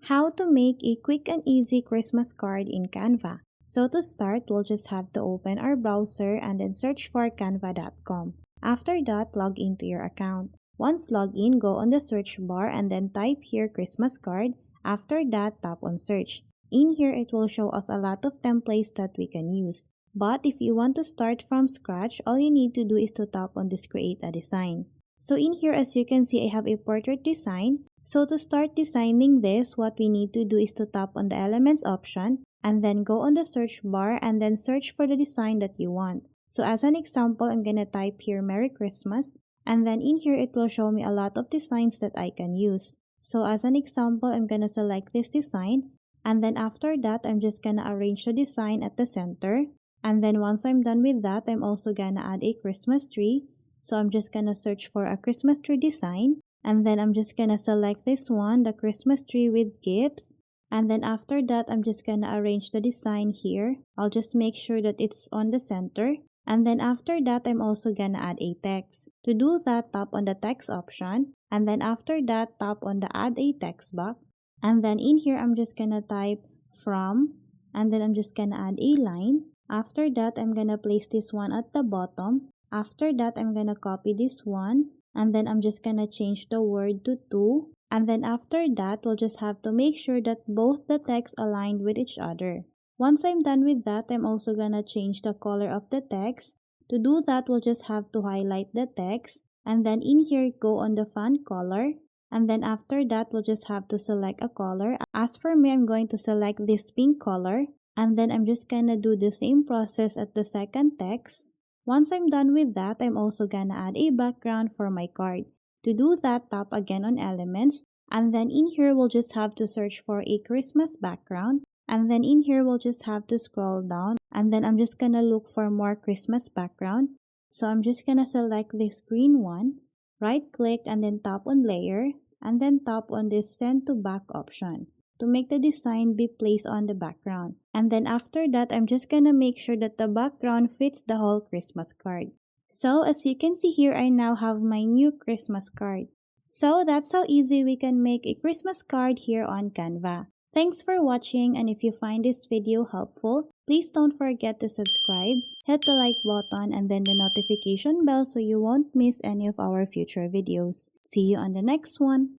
How to make a quick and easy Christmas card in Canva. So to start, we'll just have to open our browser and then search for canva.com. After that, log into your account. Once logged in, go on the search bar and then type here Christmas card. After that, tap on search. In here, it will show us a lot of templates that we can use. But if you want to start from scratch, all you need to do is to tap on this create a design. So in here, as you can see, I have a portrait design. So to start designing this, what we need to do is to tap on the elements option and then go on the search bar and then search for the design that you want. So as an example, I'm gonna type here Merry Christmas, and then in here it will show me a lot of designs that I can use. So as an example, I'm gonna select this design, and then after that, I'm just gonna arrange the design at the center. And then once I'm done with that, I'm also gonna add a Christmas tree. So I'm just gonna search for a Christmas tree design. And then I'm just gonna select this one, the Christmas tree with gifts. And then after that, I'm just gonna arrange the design here. I'll just make sure that it's on the center. And then after that, I'm also gonna add a text. To do that, tap on the text option. And then after that, tap on the add a text box. And then in here, I'm just gonna type from. And then I'm just gonna add a line. After that, I'm gonna place this one at the bottom. After that, I'm gonna copy this one. And then I'm just gonna change the word to to. And then after that, we'll just have to make sure that both the text aligned with each other. Once I'm done with that, I'm also gonna change the color of the text. To do that, we'll just have to highlight the text. And then in here, go on the font color. And then after that, we'll just have to select a color. As for me, I'm going to select this pink color. And then I'm just gonna do the same process at the second text. Once I'm done with that, I'm also gonna add a background for my card. To do that, tap again on elements, and then in here, we'll just have to search for a Christmas background, and then in here, we'll just have to scroll down, and then I'm just gonna look for more Christmas background. So I'm just gonna select this green one, right click, and then tap on layer, and then tap on this send to back option to make the design be placed on the background. And then after that, I'm just gonna make sure that the background fits the whole Christmas card. So as you can see here, I now have my new Christmas card. So that's how easy we can make a Christmas card here on Canva. Thanks for watching, and if you find this video helpful, please don't forget to subscribe, hit the like button, and then the notification bell so you won't miss any of our future videos. See you on the next one!